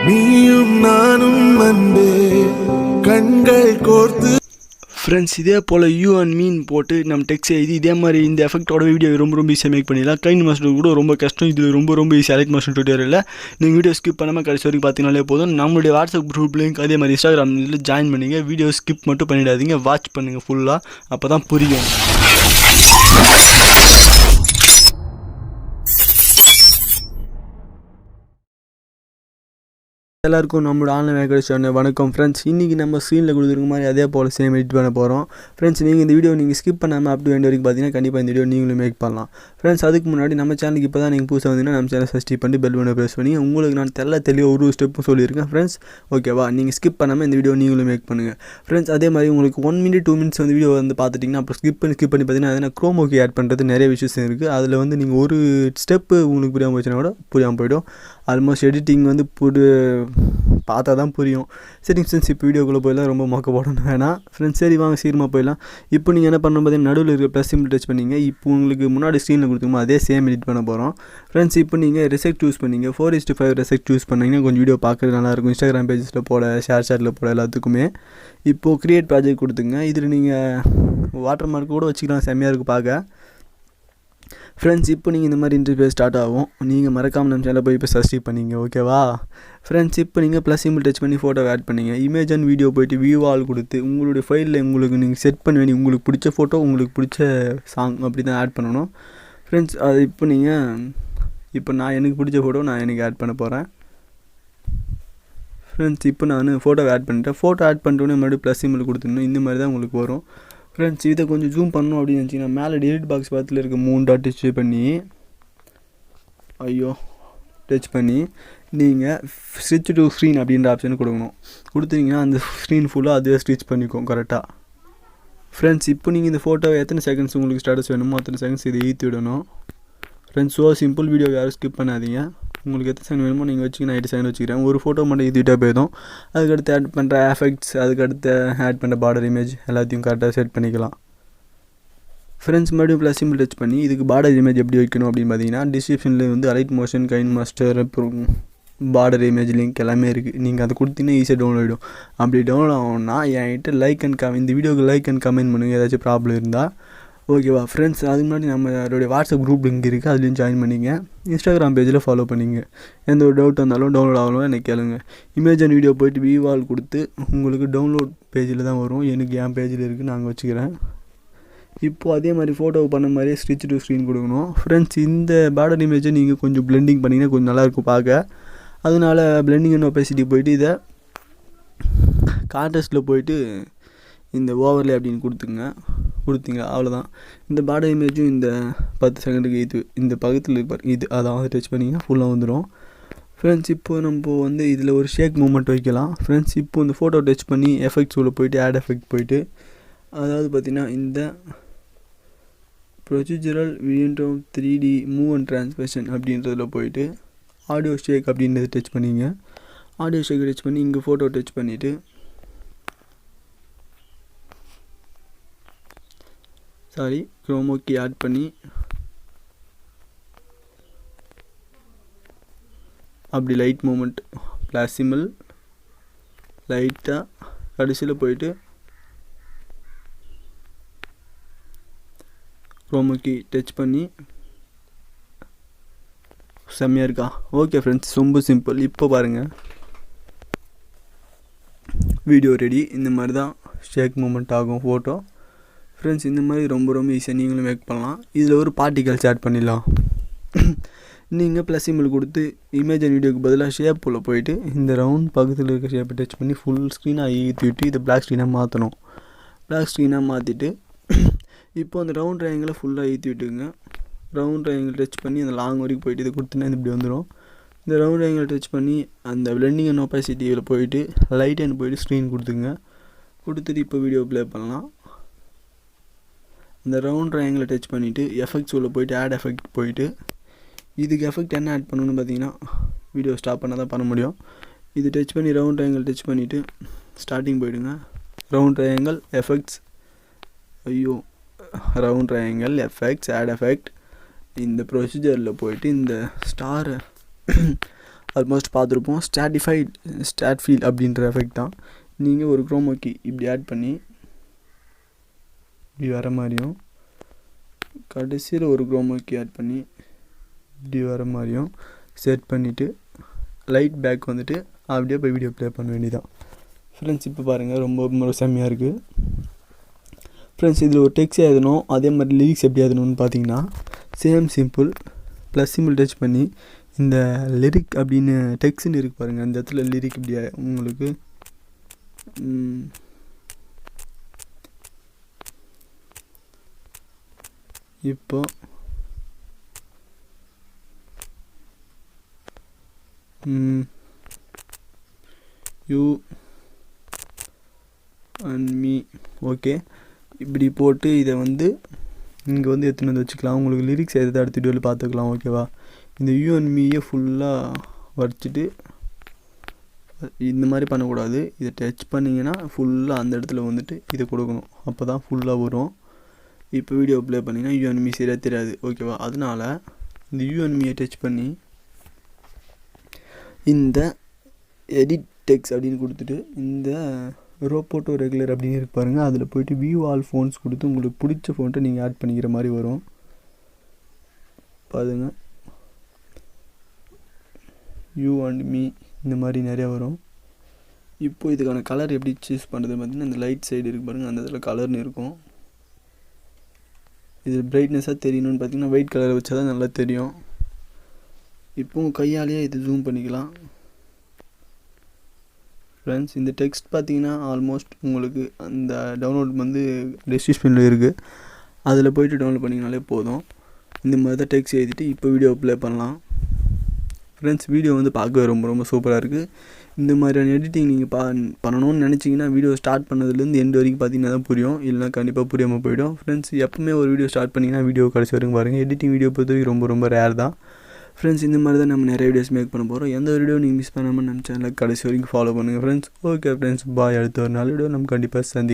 நீயும் நானும் அன்பே கண்கள் கோர்த்து. ஃப்ரெண்ட்ஸ், இதே போல் யூ அண்ட் மீன் போட்டு நம்ம டெக்ஸ்ட் எழுதி இதே மாதிரி இந்த எஃபெக்டோட வீடியோ ரொம்ப ஈஸியாக மேக் பண்ணிடலாம். கைன்மாஸ்டர் கூட ரொம்ப கஷ்டம், இது ரொம்ப ஈஸி. அலைட் மாஸ்டர் டுட்டோரியலில் நீங்கள் வீடியோ ஸ்கிப் பண்ணாமல் கடைசி வரைக்கும் பார்த்தீங்கனாலே போதும். நம்மளுடைய வாட்ஸ்அப் குரூப் லிங்க் அதே மாதிரி இன்ஸ்டாகிராமில் ஜாயின் பண்ணிங்க. வீடியோ ஸ்கிப் மட்டும் பண்ணிடாதீங்க, வாட்ச் பண்ணுங்கள் ஃபுல்லாக, அப்போ தான் புரியும். எல்லாருக்கும் நம்மளோட ஆன்லைன் வேகடா வணக்கம் ஃப்ரெண்ட்ஸ். இன்றைக்கி நம்ம ஸ்க்ரீனில் கொடுத்துருக்க மாதிரி அதே போல் சேம் எடிட் பண்ண போகிறோம். ஃப்ரெண்ட்ஸ், நீங்கள் இந்த வீடியோ நீங்கள் ஸ்கிப் பண்ணாமல் அப் டு எண்ட் வரைக்கும் பார்த்தீங்கன்னா கண்டிப்பாக இந்த வீடியோ நீங்களும் மேக் பண்ணலாம். ஃப்ரெண்ட்ஸ், அதுக்கு முன்னாடி நம்ம சேனலுக்கு இப்போ தான் நீங்கள் புதுசாக வந்தீங்கன்னா நம்ம சேனல் சப்ஸ்கிரைப் பண்ணி பெல் பண்ண ப்ரெஸ் பண்ணி உங்களுக்கு நான் தெளிவாக ஒரு ஸ்டெப்பும் சொல்லியிருக்கேன் ஃப்ரெண்ட்ஸ். ஓகேவா? நீங்கள் ஸ்கிப் பண்ணாமல் இந்த வீடியோ நீங்களும் மேக் பண்ணுங்கள் ஃப்ரெண்ட்ஸ். அதே மாதிரி உங்களுக்கு 1 minute 2 minutes வந்து வீடியோ வந்து பார்த்துட்டிங்கன்னா அப்புறம் ஸ்கிப் பண்ணி பார்த்தீங்கன்னா அதில் க்ரோமோக்கி ஆட் பண்ணுறது நிறைய விஷயம் இருக்குது. அதில் வந்து நீங்கள் ஒரு ஸ்டெப்பு உங்களுக்கு புரியாமல் போச்சுன்னா கூட புரியாமல் போய்டும். ஆல்மோஸ்ட் எடிட்டிங் வந்து பார்த்தா தான் புரியும். சரி ஃப்ரெண்ட்ஸ், இப்போ வீடியோக்குள்ளே போயிடலாம், ரொம்ப மொக்க போடணும் வேணாம் ஃப்ரெண்ட்ஸ். சரி வாங்க சீக்கிரமாக போயிடலாம். இப்போ நீங்கள் என்ன பண்ணணும் பார்த்தீங்கன்னா நடுவில் இருக்கிற ப்ளஸ் சிம்பிள் டச் பண்ணிங்க. இப்போ உங்களுக்கு முன்னாடி ஸ்க்ரீனில் கொடுத்துக்கோமா அதே சேம் எடிட் பண்ண போகிறோம் ஃப்ரெண்ட்ஸ். இப்போ நீங்கள் ரெசெக்ட் சூஸ் பண்ணிங்க. 4:5 ரெசெக்ட் சூஸ் பண்ணிங்கன்னா கொஞ்சம் வீடியோ பார்க்குறது நல்லாயிருக்கும். இன்ஸ்டாகிராம் பேஜஸில் போட, ஷேரில் போட எல்லாத்துக்குமே. இப்போது க்ரியேட் ப்ராஜெக்ட் கொடுத்துங்க. இதில் நீங்கள் வாட்டர் மார்க் கூட வச்சுக்கலாம், செம்மையாக இருக்குது பார்க்க ஃப்ரெண்ட்ஸ். இப்போ நீங்கள் இந்த மாதிரி இன்டர்ஃபேஸ் ஸ்டார்ட் ஆகும். நீங்கள் மறக்காமல் நம்ம சேனலில் போய் இப்போ சப்ஸ்கிரைப் பண்ணிங்க. ஓகேவா ஃப்ரெண்ட்ஸ்? இப்போ நீங்கள் ப்ளஸ் சிம்பிள் டச் பண்ணி ஃபோட்டோ ஆட் பண்ணிங்க. இமேஜ் அண்ட் வீடியோ போய்ட்டு வியூ ஆல் கொடுத்து உங்களுடைய ஃபைலில் உங்களுக்கு நீங்கள் செட் பண்ண வேண்டிய உங்களுக்கு பிடிச்ச ஃபோட்டோ, உங்களுக்கு பிடிச்ச சாங் அப்படி தான் ஆட் பண்ணணும் ஃப்ரெண்ட்ஸ். அது இப்போ நான் எனக்கு பிடிச்ச ஃபோட்டோ நான் எனக்கு ஆட் பண்ண போகிறேன் ஃப்ரெண்ட்ஸ். இப்போ நான் ஃபோட்டோ ஆட் பண்ணிட்டேன். ஃபோட்டோ ஆட் பண்ணிட்டோன்னே மறுபடியும் ப்ளஸ் சிம்பிள் கொடுத்துடணும். இந்த மாதிரி தான் உங்களுக்கு வரும் ஃப்ரெண்ட்ஸ். இதை கொஞ்சம் ஜூம் பண்ணணும் அப்படின்னு நினச்சிங்கன்னா மேலே டெலிட் பாக்ஸ் பக்கத்தில் இருக்க 3 டாட் டச் பண்ணி நீங்கள் ஸ்டிச் டு ஸ்க்ரீன் அப்படின்ற ஆப்ஷன் கொடுக்கணும். கொடுத்தீங்கன்னா அந்த ஸ்க்ரீன் ஃபுல்லாக அதுவே ஸ்டிச் பண்ணிக்கும் கரெக்டாக ஃப்ரெண்ட்ஸ். இப்போ நீங்கள் இந்த ஃபோட்டோவை எத்தனை செகண்ட்ஸ் உங்களுக்கு ஸ்டேட்டஸ் வேணுமோ அத்தனை செகண்ட்ஸ் இதை ஏற்றி விடணும் ஃப்ரெண்ட்ஸ். ஸோ சிம்பிள், வீடியோ யாரும் ஸ்கிப் பண்ணாதீங்க. உங்களுக்கு எத்தனை செகண்ட் வேணுமோ நீங்கள் வச்சுக்கினா 8 செகண்ட் வச்சுக்கிறேன். ஒரு ஃபோட்டோ மட்டும் ஏற்றிவிட்டால் போய்டும். அதுக்கடுத்து ஆட் பண்ணுற எஃபெக்ட்ஸ், அதுக்கடுத்து ஆட் பண்ணுற பார்டர் இமேஜ் எல்லாத்தையும் கரெக்டாக செட் பண்ணிக்கலாம் ஃப்ரெண்ட்ஸ். மறுபடியும் ப்ளஸ் சிம்பிள் டச் பண்ணி இதுக்கு பார்டர் இமேஜ் எப்படி வைக்கணும் அப்படின்னு பார்த்தீங்கன்னா டிஸ்கிரிப்ஷனில் வந்து அலைட் மோஷன், கைன்மாஸ்டர், அப்புறம் பார்டர் இமேஜ் லிங்க் எல்லாமே இருக்குது. நீங்கள் அதை கொடுத்தீங்கன்னா ஈஸியாக டவுன்லோட் ஆகிடும். அப்படி டவுன்லோட் ஆகும்னா என்கிட்ட லைக் அண்ட் கமெண்ட், இந்த வீடியோக்கு லைக் அண்ட் கமெண்ட் பண்ணுங்கள் ஏதாச்சும் ப்ராப்ளம் இருந்தால். ஓகேவா ஃப்ரெண்ட்ஸ்? அதுக்கு முன்னாடி நம்மளுடைய வாட்ஸ்அப் குரூப் லிங்க் இருக்குது, அதுலேயும் ஜாயின் பண்ணிங்க. இன்ஸ்டாகிராம் பேஜில் ஃபாலோ பண்ணிங்க. எந்த ஒரு டவுட் வந்தாலும் டவுன்லோட் ஆகலாம் எனக்கு கேளுங்க. இமேஜ் அண்ட் வீடியோ போய்ட்டு வியூவால் கொடுத்து உங்களுக்கு டவுன்லோட் பேஜில் தான் வரும். எனக்கு என் பேஜில் இருக்குது, நாங்கள் வச்சுக்கிறேன். இப்போது அதே மாதிரி ஃபோட்டோ பண்ண மாதிரியே ஸ்டிச் டு ஸ்க்ரீன் கொடுக்கணும் ஃப்ரெண்ட்ஸ். இந்த பார்டர் இமேஜை நீங்கள் கொஞ்சம் பிளெண்டிங் பண்ணிங்கன்னா கொஞ்சம் நல்லாயிருக்கும் பார்க்க. அதனால் பிளெண்டிங் அண்ட் ஒபாசிட்டி போய்ட்டு இதை கான்ட்ராஸ்ட்டில் போய்ட்டு இந்த ஓவர்லே அப்படின்னு கொடுத்தீங்க அவ்வளோதான். இந்த பார்டர் இமேஜும் இந்த 10 செகண்டுக்கு இந்த பக்கத்தில் இது அதாவது டச் பண்ணிங்கன்னா ஃபுல்லாக வந்துடும் ஃப்ரெண்ட்ஸ். இப்போ நம்ம வந்து இதில் ஒரு ஷேக் மூமெண்ட் வைக்கலாம் ஃப்ரெண்ட்ஸ். இப்போ இந்த ஃபோட்டோ டச் பண்ணி எஃபெக்ட்ஸ் உள்ள போய்ட்டு ஆட் எஃபெக்ட் போய்ட்டு அதாவது பார்த்திங்கன்னா இந்த procedural variant of 3D move and transmission அப்படின்றதில் போய்ட்டு ஆடியோ ஷேக் அப்படின்றத டச் பண்ணிங்க. ஆடியோ ஷேக் டச் பண்ணி இங்கே ஃபோட்டோ டச் பண்ணிவிட்டு க்ரோமோக்கி ஆட் பண்ணி அப்படி லைட் மூமெண்ட் ப்ளஸ் சிம்பிள் லைட்டாக கடைசியில் போயிட்டு க்ரோமோக்கி டச் பண்ணி செம்மையாக இருக்கா? ஓகே ஃப்ரெண்ட்ஸ், ரொம்ப சிம்பிள். இப்போ பாருங்கள் வீடியோ ரெடி. இந்த மாதிரி தான் ஷேக் மூமெண்ட் ஆகும் ஃபோட்டோ ஃப்ரெண்ட்ஸ். இந்த மாதிரி ரொம்ப ஈஸியாக நீங்களும் மேக் பண்ணலாம். இதில் ஒரு பார்ட்டிகல்ஸ் ஆட் பண்ணிடலாம். நீங்கள் ப்ளஸ் சிம்பிள் கொடுத்து இமேஜ் அண்ட் வீடியோக்கு பதிலாக ஷேப்பில் போயிட்டு இந்த ரவுண்ட் பக்கத்தில் இருக்க ஷேப்பை டச் பண்ணி ஃபுல் ஸ்க்ரீனாக ஏற்றிவிட்டு இதை பிளாக் ஸ்க்ரீனாக மாற்றணும். பிளாக் ஸ்க்ரீனாக மாற்றிட்டு இப்போ அந்த ரவுண்ட் ட்ரையாங்கிளை ஃபுல்லாக ஏற்றி விட்டுங்க. ரவுண்ட் ட்ரையாங்கிள் டச் பண்ணி அந்த லாங் வரைக்கும் போய்ட்டு இதை கொடுத்தீங்கன்னா இது இப்படி வந்துடும். இந்த ரவுண்ட் ட்ரையாங்கிள் டச் பண்ணி அந்த பிளெண்டிங் அண்ட் ஒபாசிட்டியில் போயிட்டு லைட் அண்ட் போய்ட்டு ஸ்க்ரீன் கொடுத்துட்டு இப்போ வீடியோ ப்ளே பண்ணலாம். இந்த ரவுண்ட் ட்ரையாங்கிளை டச் பண்ணிவிட்டு எஃபெக்ட்ஸ் உள்ள போய்ட்டு ஆட் எஃபெக்ட் போய்ட்டு இதுக்கு எஃபெக்ட் என்ன ஆட் பண்ணணும்னு பார்த்தீங்கன்னா வீடியோ ஸ்டாப் பண்ணால் தான் பண்ண முடியும். இது டச் பண்ணி ரவுண்ட் ட்ரையாங்கிள் டச் பண்ணிவிட்டு ஸ்டார்டிங் போய்டுங்க. Round triangle effects round triangle effects add effect இந்த ப்ரொசீஜரில் போய்ட்டு இந்த ஸ்டாரை ஆல்மோஸ்ட் பார்த்துருப்போம். ஸ்டாட் ஃபீல் அப்படின்ற எஃபெக்ட் தான். நீங்கள் ஒரு குரோமாக்கி இப்படி ஆட் பண்ணி இப்படி வர மாதிரியும், கடைசியில் ஒரு குரோமாக்கி ஆட் பண்ணி இப்படி வர மாதிரியும் செட் பண்ணிவிட்டு லைட் பேக் வந்துட்டு அப்படியே போய் வீடியோ ப்ளே பண்ண வேண்டியதான். ஃப்ரெண்ட்ஸ் இப்போ பாருங்கள், ரொம்ப செம்மையாக இருக்குது. ஃப்ரெண்ட்ஸ் இதில் ஒரு டெக்ஸ்ட் எழுதணும், அதே மாதிரி லிரிக்ஸ் எப்படி எழுதணும்னு பார்த்தீங்கன்னா same simple plus symbol touch பண்ணி இந்த லிரிக் அப்படின்னு டெக்ஸ்ட்னு இருக்கு பாருங்கள், அந்த இடத்துல லிரிக் இப்படி உங்களுக்கு இப்போ யூ அண்ட் மீ ஓகே இப்படி போட்டு இதை வந்து இங்கே வந்து எடுத்துன்னு வந்து வச்சுக்கலாம். உங்களுக்கு லிரிக்ஸ் எதாவது அடுத்த வீடியோவில் பார்த்துக்கலாம். ஓகேவா? இந்த யூ அண்ட் மீயை ஃபுல்லாக வரைச்சிட்டு இந்த மாதிரி பண்ணக்கூடாது. இதை டச் பண்ணிங்கன்னா ஃபுல்லாக அந்த இடத்துல வந்துட்டு இதை கொடுக்கணும், அப்போ தான் ஃபுல்லாக வரும். இப்போ வீடியோ ப்ளே பண்ணிங்கன்னா யூ அண்ட் மீ சரியாக தெரியாது. ஓகேவா? அதனால் இந்த யூ அண்ட் மீயை டச் பண்ணி இந்த எடிட் டெக்ஸ்ட் அப்படின்னு கொடுத்துட்டு இந்த ரோபோட்டோ ரெகுலர் அப்படின்னு இருக்கு பாருங்கள், அதில் போய்ட்டு வியூ ஆல் ஃபோன்ஸ் கொடுத்து உங்களுக்கு பிடிச்ச ஃபோன்ட்டை நீங்கள் ஆட் பண்ணிக்கிற மாதிரி வரும். பாருங்க, யூ அண்ட் மீ இந்த மாதிரி நிறையா வரும். இப்போ இதுக்கான கலர் எப்படி சூஸ் பண்ணுறது பார்த்தீங்கன்னா, இந்த லைட் சைடு இருக்குது பாருங்கள், அந்த இடத்துல கலர்னு இருக்கும். இது பிரைட்னஸாக தெரியணும்னு பார்த்தீங்கன்னா ஒயிட் கலரை வச்சா தான் நல்லா தெரியும். இப்போ கையாலேயே இது ஜூம் பண்ணிக்கலாம். ஃப்ரெண்ட்ஸ் இந்த டெக்ஸ்ட் பார்த்தீங்கன்னா ஆல்மோஸ்ட் உங்களுக்கு அந்த டவுன்லோட் வந்து டிஸ்கிரிப்ஷனில் இருக்குது, அதில் போய்ட்டு டவுன்லோட் பண்ணிங்கனாலே போதும். இந்த மாதிரி தான் டெக்ஸ்ட் எழுதிட்டு இப்போ வீடியோ ப்ளே பண்ணலாம். ஃப்ரெண்ட்ஸ் வீடியோ வந்து பார்க்கவே ரொம்ப சூப்பராக இருக்குது. இந்த மாதிரியான எடிட்டிங் நீங்கள் பண்ணணும்னு நினச்சிங்கன்னா வீடியோ ஸ்டார்ட் பண்ணதுலேருந்து எண்டு வரைக்கும் பார்த்தீங்கன்னா தான் புரியும், இல்லைனா கண்டிப்பாக புரியாமல் போயிடும். ஃப்ரெண்ட்ஸ் எப்பவுமே ஒரு வீடியோ ஸ்டார்ட் பண்ணிங்கன்னா வீடியோ கடைசி வரைக்கும் பாருங்கள். எடிட்டிங் வீடியோ பொறுத்த வரைக்கும் ரொம்ப ரேர் தான். ஃப்ரெண்ட்ஸ் இந்த மாதிரி தான் நம்ம நிறைய வீடியோஸ் மேக் பண்ண போகிறோம். எந்த ஒரு வீடியோ நீங்கள் மிஸ் பண்ணாமல் நம்ம சேனலில் கடைசி வரைக்கும் ஃபாலோ பண்ணுங்கள் ஃப்ரெண்ட்ஸ். ஓகே ஃப்ரெண்ட்ஸ், பாய். அடுத்த ஒரு நல்ல வீடியோ நம்ம கண்டிப்பாக